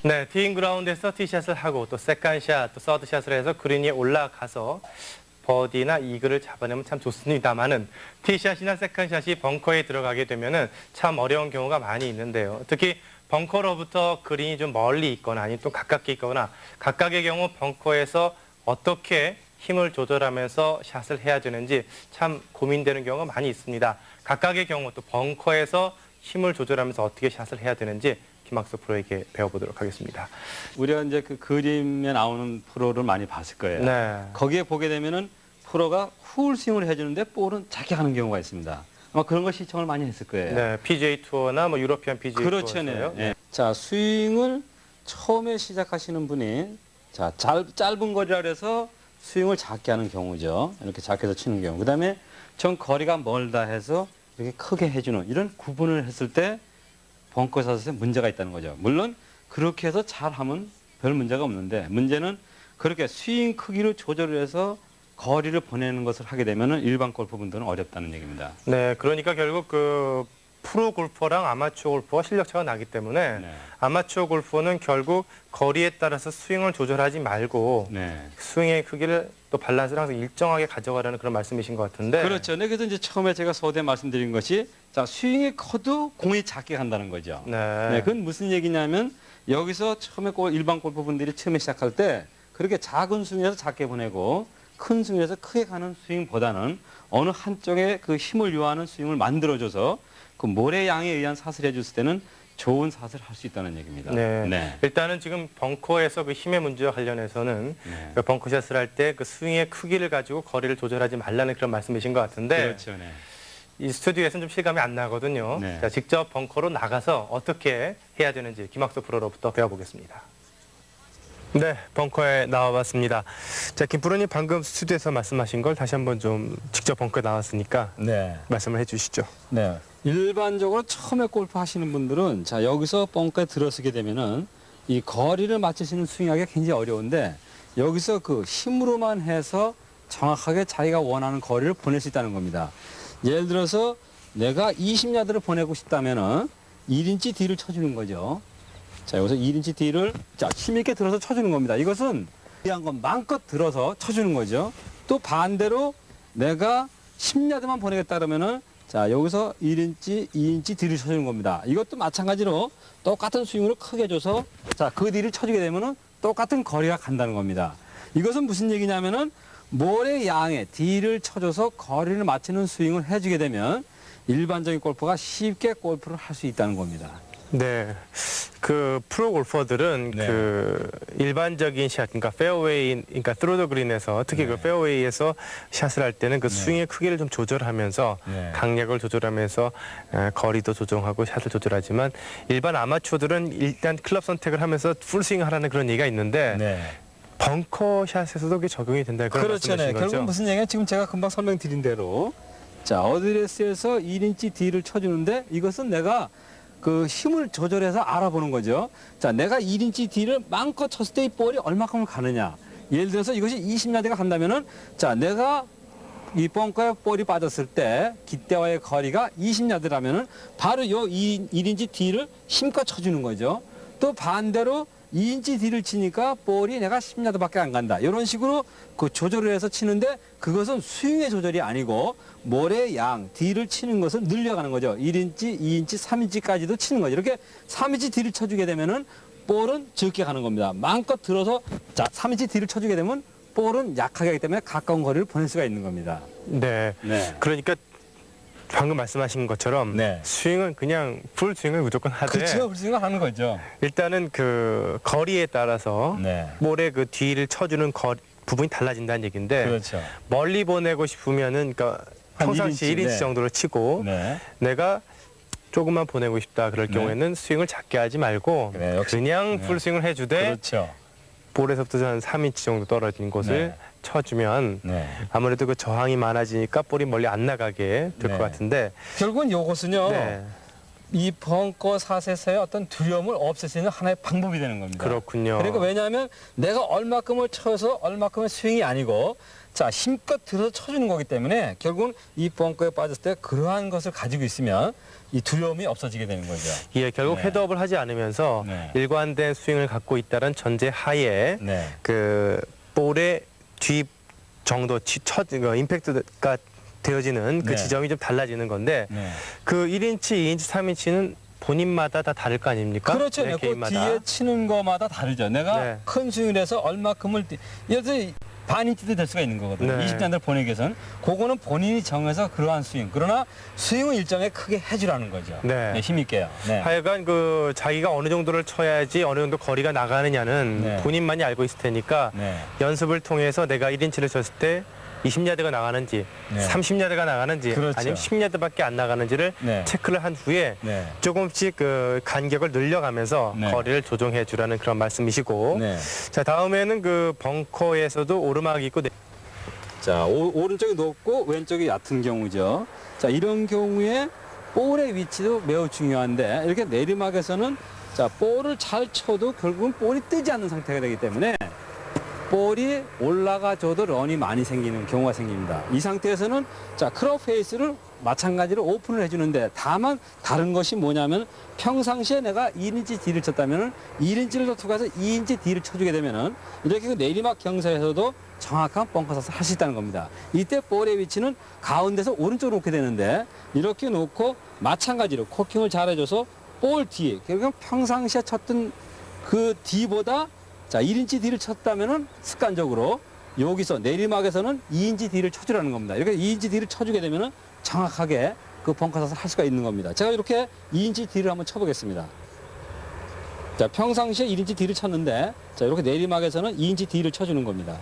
네, 티잉 그라운드에서 티샷을 하고 또 세컨샷, 또 서드샷을 해서 그린 위에 올라가서 버디나 이글을 잡아내면 참 좋습니다만은 티샷이나 세컨샷이 벙커에 들어가게 되면은 참 어려운 경우가 많이 있는데요. 특히 벙커로부터 그린이 좀 멀리 있거나 아니면 또 가깝게 있거나 각각의 경우 벙커에서 어떻게 힘을 조절하면서 샷을 해야 되는지 참 고민되는 경우가 많이 있습니다. 각각의 경우 또 벙커에서 힘을 조절하면서 어떻게 샷을 해야 되는지 김학석 프로에게 배워보도록 하겠습니다. 우리가 이제 그 그림에 나오는 프로를 많이 봤을 거예요. 네. 거기에 보게 되면은 프로가 훌 스윙을 해주는데 볼은 작게 가는 경우가 있습니다. 아마 그런 걸 시청을 많이 했을 거예요. 네, PGA 투어나 뭐 유러피안 PGA 그렇죠, 투어였어요. 네. 자, 스윙을 처음에 시작하시는 분이 자, 짧은 거리라 그래서 스윙을 작게 하는 경우죠. 이렇게 작게 해서 치는 경우. 그다음에 전 거리가 멀다 해서 이렇게 크게 해주는 이런 구분을 했을 때 벙커 샷에 문제가 있다는 거죠. 물론 그렇게 해서 잘하면 별 문제가 없는데 문제는 그렇게 스윙 크기를 조절을 해서 거리를 보내는 것을 하게 되면 일반 골퍼분들은 어렵다는 얘기입니다. 네, 그러니까 결국 그 프로 골퍼랑 아마추어 골퍼가 실력 차가 나기 때문에 네. 아마추어 골퍼는 결국 거리에 따라서 스윙을 조절하지 말고 네. 스윙의 크기를 또 밸런스를 항상 일정하게 가져가라는 그런 말씀이신 것 같은데. 그렇죠. 네, 그래서 이제 처음에 제가 서두에 말씀드린 것이 자, 스윙이 커도 공이 작게 간다는 거죠. 네. 네, 그건 무슨 얘기냐면 여기서 처음에 일반 골퍼분들이 처음에 시작할 때 그렇게 작은 스윙에서 작게 보내고 큰 스윙에서 크게 가는 스윙보다는 어느 한쪽에 그 힘을 요하는 스윙을 만들어줘서 그 모래 양에 의한 샷을 해줬을 때는 좋은 샷을 할 수 있다는 얘기입니다. 네. 네. 일단은 지금 벙커에서 그 힘의 문제와 관련해서는 네. 그 벙커샷을 할 때 그 스윙의 크기를 가지고 거리를 조절하지 말라는 그런 말씀이신 것 같은데. 그렇죠. 네. 이 스튜디오에서는 좀 실감이 안 나거든요. 네. 자, 직접 벙커로 나가서 어떻게 해야 되는지 김학석 프로로부터 배워보겠습니다. 네, 벙커에 나와봤습니다. 자, 김 프로님 방금 스튜디오에서 말씀하신 걸 다시 한번 좀 직접 벙커에 나왔으니까 네. 말씀을 해주시죠. 네. 일반적으로 처음에 골프 하시는 분들은 자, 여기서 벙커에 들어서게 되면은 이 거리를 맞추시는 스윙하기가 굉장히 어려운데 여기서 그 힘으로만 해서 정확하게 자기가 원하는 거리를 보낼 수 있다는 겁니다. 예를 들어서 내가 20야드를 보내고 싶다면은 1인치 뒤를 쳐주는 거죠. 자, 여기서 1인치 뒤를 자, 힘있게 들어서 쳐주는 겁니다. 이것은 위한 건 마음껏 들어서 쳐주는 거죠. 또 반대로 내가 10야드만 보내겠다 그러면은 자, 여기서 1인치, 2인치 뒤를 쳐주는 겁니다. 이것도 마찬가지로 똑같은 스윙으로 크게 줘서 자, 그 뒤를 쳐주게 되면은 똑같은 거리가 간다는 겁니다. 이것은 무슨 얘기냐면은 모래 양의 뒤를 쳐줘서 거리를 맞추는 스윙을 해주게 되면 일반적인 골퍼가 쉽게 골프를 할 수 있다는 겁니다. 네, 그 프로 골퍼들은 네. 그 일반적인 샷, 그러니까 페어웨이, 그러니까 트로더 그린에서 특히 네. 그 페어웨이에서 샷을 할 때는 그 스윙의 크기를 좀 조절하면서 네. 강약을 조절하면서 거리도 조정하고 샷을 조절하지만 일반 아마추어들은 일단 클럽 선택을 하면서 풀스윙 하라는 그런 얘기가 있는데 네. 벙커 샷에서도 그게 적용이 된다 그런 그렇죠. 말씀이신 네. 거죠? 결국 무슨 얘기냐 지금 제가 금방 설명드린 대로 자, 어드레스에서 1인치 뒤를 쳐주는데 이것은 내가 그 힘을 조절해서 알아보는 거죠. 자, 내가 1인치 뒤를 마음껏 쳤을 때 이 볼이 얼마큼을 가느냐. 예를 들어서 이것이 20야드가 간다면은 자, 내가 이 벙커에 볼이 빠졌을 때 깃대와의 거리가 20야드라면은 바로 요 1인치 뒤를 힘껏 쳐주는 거죠. 또 반대로 2인치 뒤를 치니까 볼이 내가 10야드밖에 안 간다. 이런 식으로 그 조절을 해서 치는데 그것은 스윙의 조절이 아니고 모래 양 뒤를 치는 것을 늘려가는 거죠. 1인치, 2인치, 3인치까지도 치는 거죠. 이렇게 3인치 뒤를 쳐주게 되면은 볼은 적게 가는 겁니다. 마음껏 들어서 자, 3인치 뒤를 쳐주게 되면 볼은 약하게 하기 때문에 가까운 거리를 보낼 수가 있는 겁니다. 네. 네. 그러니까 방금 말씀하신 것처럼 네. 스윙은 그냥 풀 스윙을 무조건 하되 그렇죠. 스윙을 하는 거죠. 일단은 그 거리에 따라서 네. 볼의 그 뒤를 쳐주는 부분이 달라진다는 얘기인데 그렇죠. 멀리 보내고 싶으면은 그러니까 한 평상시 1인치, 1인치 네. 정도로 치고 네. 내가 조금만 보내고 싶다 그럴 네. 경우에는 스윙을 작게 하지 말고 그래, 역시. 그냥 네. 풀 스윙을 해주되 그렇죠. 볼에서부터 한 3인치 정도 떨어진 곳을 네. 쳐주면 네. 아무래도 그 저항이 많아지니까 볼이 멀리 안 나가게 될 것 네. 같은데 결국은 이것은요. 네, 이 벙커 샷에서의 어떤 두려움을 없앨 수 있는 하나의 방법이 되는 겁니다. 그렇군요. 그러니까 왜냐하면 내가 얼마큼을 쳐서 얼마큼의 스윙이 아니고 자, 힘껏 들어서 쳐주는 거기 때문에 결국은 이 벙커에 빠졌을 때 그러한 것을 가지고 있으면 이 두려움이 없어지게 되는 거죠. 예, 결국 네. 헤드업을 하지 않으면서 네. 일관된 스윙을 갖고 있다는 전제 하에 네. 그 볼의 뒤 정도, 첫 임팩트가 되어지는 그 네. 지점이 좀 달라지는 건데 네. 그 1인치, 2인치, 3인치는 본인마다 다 다를 거 아닙니까? 그렇죠. 네, 그 개인마다. 뒤에 치는 거마다 다르죠. 내가 네. 큰 스윙을 해서 얼마큼을 예를 들어 반인치도 될 수가 있는 거거든요. 네. 20잔들 보내기 위해서는 그거는 본인이 정해서 그러한 스윙. 그러나 스윙은 일정에 크게 해주라는 거죠. 네. 힘있게요. 네. 하여간 그 자기가 어느 정도를 쳐야지 어느 정도 거리가 나가느냐는 네. 본인만이 알고 있을 테니까 네. 연습을 통해서 내가 1인치를 쳤을 때 20야드가 나가는지 네. 30야드가 나가는지 그렇죠. 아니면 10야드밖에 안 나가는지를 네. 체크를 한 후에 네. 조금씩 그 간격을 늘려가면서 네. 거리를 조정해 주라는 그런 말씀이시고 네. 자 다음에는 그 벙커에서도 오르막이 있고 자, 오른쪽이 높고 왼쪽이 얕은 경우죠. 자, 이런 경우에 볼의 위치도 매우 중요한데 이렇게 내리막에서는 자, 볼을 잘 쳐도 결국은 볼이 뜨지 않는 상태가 되기 때문에 볼이 올라가줘도 런이 많이 생기는 경우가 생깁니다. 이 상태에서는 자, 크롭 페이스를 마찬가지로 오픈을 해주는데 다만 다른 것이 뭐냐면 평상시에 내가 1인치 D를 쳤다면 1인치를 더 투과해서 2인치 D를 쳐주게 되면은 이렇게 그 내리막 경사에서도 정확한 벙커샷을 할 수 있다는 겁니다. 이때 볼의 위치는 가운데서 오른쪽으로 놓게 되는데 이렇게 놓고 마찬가지로 코킹을 잘해줘서 볼 뒤에 결국 평상시에 쳤던 그 D보다 자 1인치 D를 쳤다면은 습관적으로 여기서 내리막에서는 2인치 D를 쳐주라는 겁니다. 이렇게 2인치 D를 쳐주게 되면은 정확하게 그 벙커샷을 할 수가 있는 겁니다. 제가 이렇게 2인치 D를 한번 쳐보겠습니다. 자 평상시에 1인치 D를 쳤는데 자 이렇게 내리막에서는 2인치 D를 쳐주는 겁니다.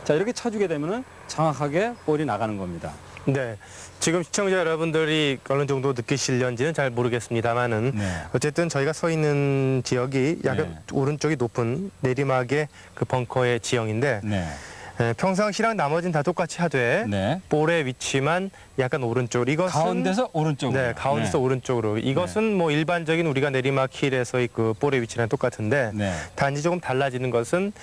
자 이렇게 쳐주게 되면은 정확하게 볼이 나가는 겁니다. 네. 지금 시청자 여러분들이 어느 정도 느끼실런지는 잘 모르겠습니다만은 네. 어쨌든 저희가 서 있는 지역이 약간 네. 오른쪽이 높은 내리막의 그 벙커의 지형인데 네. 평상시랑 나머지는 다 똑같이 하되 네. 볼의 위치만 약간 오른쪽. 이것은 가운데서 오른쪽으로. 네, 가운데서 오른쪽으로. 이것은 뭐 일반적인 우리가 내리막 힐에서의 그 볼의 위치랑 똑같은데 네. 단지 조금 달라지는 것은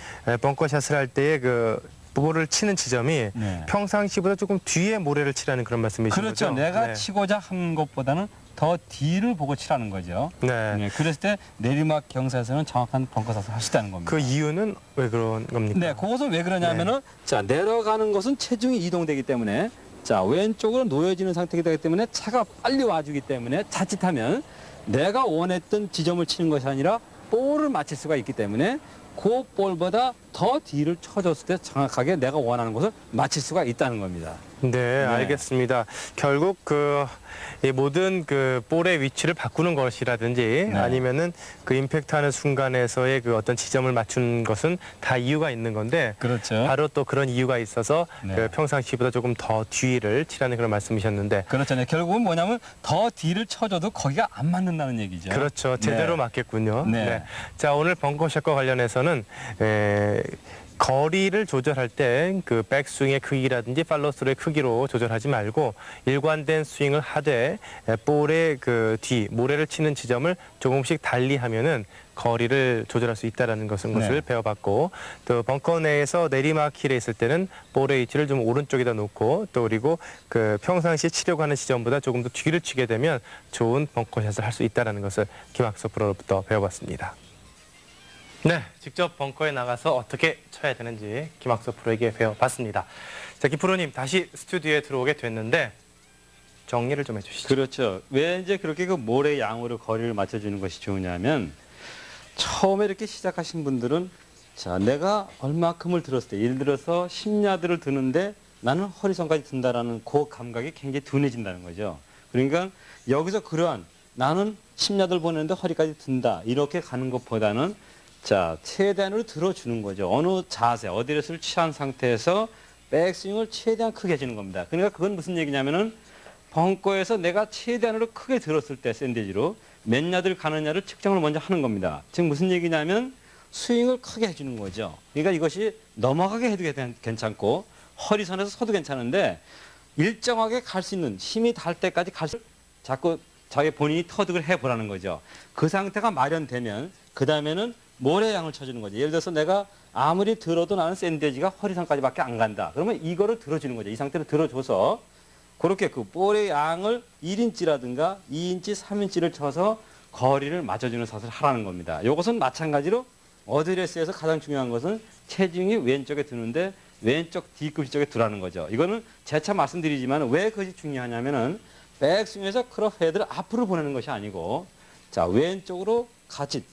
벙커샷을 할 때의 그 볼을 치는 지점이 네. 평상시보다 조금 뒤에 모래를 치라는 그런 말씀이신 그렇죠. 거죠? 내가 네. 치고자 한 것보다는 더 뒤를 보고 치라는 거죠. 네. 네, 그랬을 때 내리막 경사에서는 정확한 벙커샷을 하시다는 겁니다. 그 이유는 왜 그런 겁니까? 네, 그것은 왜 그러냐면은 자 내려가는 것은 체중이 이동되기 때문에 자 왼쪽으로 놓여지는 상태가 되기 때문에 차가 빨리 와주기 때문에 자칫하면 내가 원했던 지점을 치는 것이 아니라 볼을 맞힐 수가 있기 때문에 그 볼보다 더 뒤를 쳐줬을 때 정확하게 내가 원하는 곳을 맞힐 수가 있다는 겁니다. 네, 알겠습니다. 결국 이 모든 그 볼의 위치를 바꾸는 것이라든지 네. 아니면은 그 임팩트하는 순간에서의 그 어떤 지점을 맞추는 것은 다 이유가 있는 건데 그렇죠. 바로 또 그런 이유가 있어서 네. 그 평상시보다 조금 더 뒤를 치라는 그런 말씀이셨는데 그렇잖아요. 결국은 뭐냐면 더 뒤를 쳐줘도 거기가 안 맞는다는 얘기죠. 그렇죠. 제대로 네. 맞겠군요. 네. 자, 오늘 벙커샷과 관련해서는 거리를 조절할 때 그 백스윙의 크기라든지 팔로스루의 크기로 조절하지 말고 일관된 스윙을 하되 볼의 그 뒤 모래를 치는 지점을 조금씩 달리하면은 거리를 조절할 수 있다라는 것을 네. 배워봤고 또 벙커 내에서 내리막 힐에 있을 때는 볼의 위치를 좀 오른쪽에다 놓고 또 그리고 그 평상시에 치려고 하는 지점보다 조금 더 뒤를 치게 되면 좋은 벙커샷을 할 수 있다라는 것을 김학서 프로로부터 배워봤습니다. 네, 직접 벙커에 나가서 어떻게 쳐야 되는지 김학서 프로에게 배워봤습니다. 자, 김 프로님 다시 스튜디오에 들어오게 됐는데 정리를 좀 해주시죠. 그렇죠. 왜 이제 그렇게 그 모래 양으로 거리를 맞춰주는 것이 좋으냐면 처음에 이렇게 시작하신 분들은 자 내가 얼마큼을 들었을 때 예를 들어서 10야드를 드는데 나는 허리선까지 든다라는 그 감각이 굉장히 둔해진다는 거죠. 그러니까 여기서 그러한 나는 10야드를 보내는데 허리까지 든다 이렇게 가는 것보다는 자 최대한으로 들어주는 거죠. 어느 자세 어디를 취한 상태에서 백스윙을 최대한 크게 해주는 겁니다. 그러니까 그건 무슨 얘기냐면은 벙커에서 내가 최대한으로 크게 들었을 때 샌드위치로 몇 야드를 가느냐를 측정을 먼저 하는 겁니다. 즉 무슨 얘기냐면 스윙을 크게 해주는 거죠. 그러니까 이것이 넘어가게 해도 괜찮고 허리선에서 서도 괜찮은데 일정하게 갈 수 있는 힘이 닿을 때까지 자꾸 자기 본인이 터득을 해보라는 거죠. 그 상태가 마련되면 그 다음에는 모래양을 쳐주는 거죠. 예를 들어서 내가 아무리 들어도 나는 샌드위치가 허리선까지밖에 안 간다. 그러면 이거를 들어주는 거죠. 이 상태로 들어줘서 그렇게 그 볼의 양을 1인치라든가 2인치, 3인치를 쳐서 거리를 맞춰주는 샷을 하라는 겁니다. 이것은 마찬가지로 어드레스에서 가장 중요한 것은 체중이 왼쪽에 드는데 왼쪽 D급 쪽에 두라는 거죠. 이거는 재차 말씀드리지만 왜 그것이 중요하냐면은 백스윙에서 클럽 헤드를 앞으로 보내는 것이 아니고 자 왼쪽으로 같이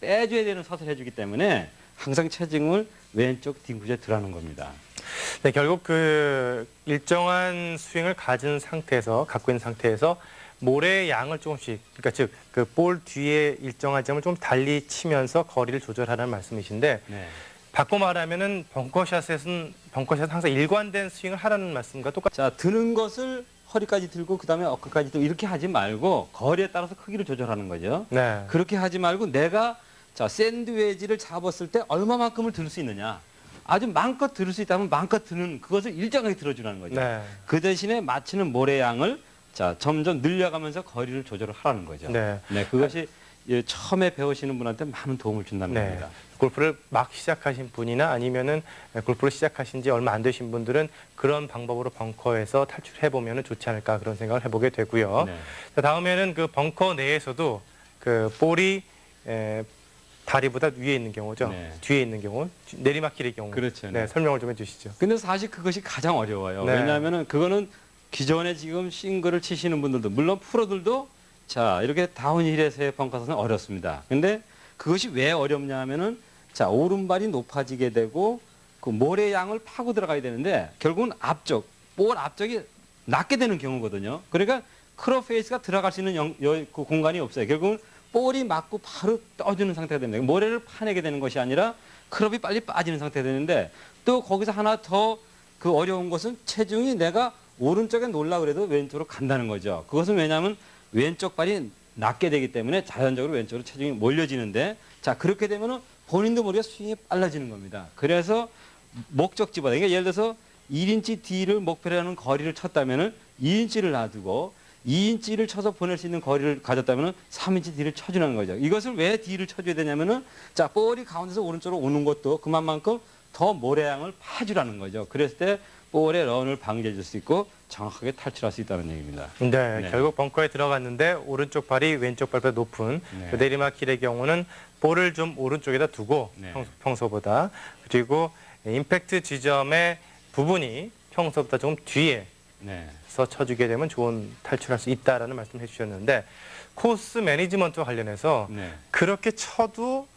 빼줘야 되는 샷을 해주기 때문에 항상 체중을 왼쪽 뒷구조에 두라는 겁니다. 네, 결국 그 일정한 스윙을 갖고 있는 상태에서 모래의 양을 조금씩, 그러니까 즉 그 볼 뒤에 일정한 점을 좀 달리 치면서 거리를 조절하라는 말씀이신데, 네. 바꿔 말하면은 벙커샷은 항상 일관된 스윙을 하라는 말씀과 똑같. 자 드는 것을 허리까지 들고 그다음에 어깨까지 들고 이렇게 하지 말고 거리에 따라서 크기를 조절하는 거죠. 네. 그렇게 하지 말고 내가 자 샌드웨지를 잡았을 때 얼마만큼을 들 수 있느냐. 아주 마음껏 들을 수 있다면 마음껏 드는 그것을 일정하게 들어주라는 거죠. 네. 그 대신에 맞추는 모래 양을 자 점점 늘려가면서 거리를 조절을 하라는 거죠. 네. 그것이 처음에 배우시는 분한테 많은 도움을 준다는 네. 겁니다. 골프를 막 시작하신 분이나 아니면은 골프를 시작하신 지 얼마 안 되신 분들은 그런 방법으로 벙커에서 탈출해 보면 좋지 않을까 그런 생각을 해보게 되고요. 네. 자, 다음에는 그 벙커 내에서도 그 볼이 다리보다 위에 있는 경우죠. 네. 뒤에 있는 경우, 내리막길의 경우. 그렇죠. 네, 네. 설명을 좀 해주시죠. 근데 사실 그것이 가장 어려워요. 네. 왜냐하면은 그거는 기존에 지금 싱글을 치시는 분들도 물론 프로들도 자 이렇게 다운힐에서의 벙커샷은 어렵습니다. 근데 그것이 왜 어렵냐 하면은 자 오른발이 높아지게 되고 그 모래 양을 파고 들어가야 되는데 결국은 볼 앞쪽이 낮게 되는 경우거든요. 그러니까 크롭 페이스가 들어갈 수 있는 그 공간이 없어요. 결국은 볼이 맞고 바로 떠주는 상태가 됩니다. 모래를 파내게 되는 것이 아니라 크롭이 빨리 빠지는 상태가 되는데 또 거기서 하나 더 그 어려운 것은 체중이 내가 오른쪽에 놓으려고 그래도 왼쪽으로 간다는 거죠. 그것은 왜냐하면 왼쪽 발이 낮게 되기 때문에 자연적으로 왼쪽으로 체중이 몰려지는데 자 그렇게 되면은 본인도 모르게 스윙이 빨라지는 겁니다. 그래서 목적지보다 그러니까 예를 들어서 1인치 D를 목표로 하는 거리를 쳤다면은 2인치를 놔두고 2인치를 쳐서 보낼 수 있는 거리를 가졌다면은 3인치 D를 쳐주는 거죠. 이것을 왜 D를 쳐줘야 되냐면은 자 볼이 가운데서 오른쪽으로 오는 것도 그만큼 더 모래양을 파주라는 거죠. 그랬을 때 볼의 런을 방지해 줄 수 있고 정확하게 탈출할 수 있다는 얘기입니다. 네, 네. 결국 벙커에 들어갔는데 오른쪽 발이 왼쪽 발보다 높은 네. 그 내리막길의 경우는 볼을 좀 오른쪽에다 두고 네. 평소보다 그리고 임팩트 지점의 부분이 평소보다 조금 뒤에서 네. 쳐주게 되면 좋은 탈출할 수 있다라는 말씀을 해주셨는데 코스 매니지먼트와 관련해서 네. 그렇게 쳐도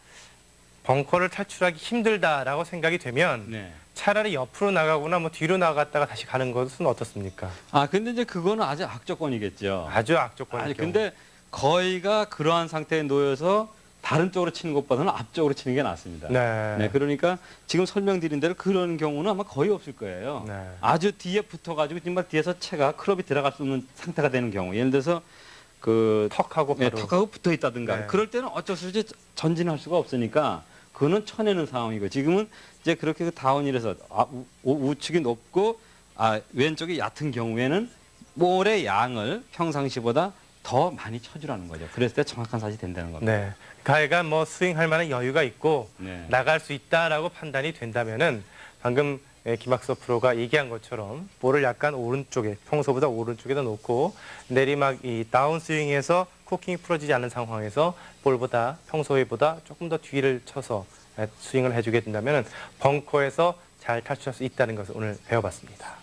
벙커를 탈출하기 힘들다라고 생각이 되면 네. 차라리 옆으로 나가거나 뭐 뒤로 나갔다가 다시 가는 것은 어떻습니까? 근데 이제 그거는 아주 악조건이겠죠. 아주 악조건이죠. 근데 거의가 그러한 상태에 놓여서 다른 쪽으로 치는 것보다는 앞쪽으로 치는 게 낫습니다. 네. 그러니까 지금 설명드린 대로 그런 경우는 아마 거의 없을 거예요. 네. 아주 뒤에 붙어가지고 정말 뒤에서 채가 클럽이 들어갈 수 없는 상태가 되는 경우. 예를 들어서 그 턱하고 바로. 턱하고 붙어 있다든가 네. 그럴 때는 어쩔 수 없이 전진할 수가 없으니까 그거는 쳐내는 상황이고 지금은 이제 그렇게 그 다운힐에서 우측이 높고 왼쪽이 얕은 경우에는 볼의 양을 평상시보다 더 많이 쳐주라는 거죠. 그랬을 때 정확한 샷이 된다는 겁니다. 네. 가해가 뭐 스윙할 만한 여유가 있고 네. 나갈 수 있다라고 판단이 된다면은 방금 김학서 프로가 얘기한 것처럼 볼을 약간 오른쪽에 평소보다 오른쪽에다 놓고 내리막 이 다운 스윙에서 코킹이 풀어지지 않는 상황에서 볼보다 평소에보다 조금 더 뒤를 쳐서 스윙을 해주게 된다면은 벙커에서 잘 탈출할 수 있다는 것을 오늘 배워봤습니다.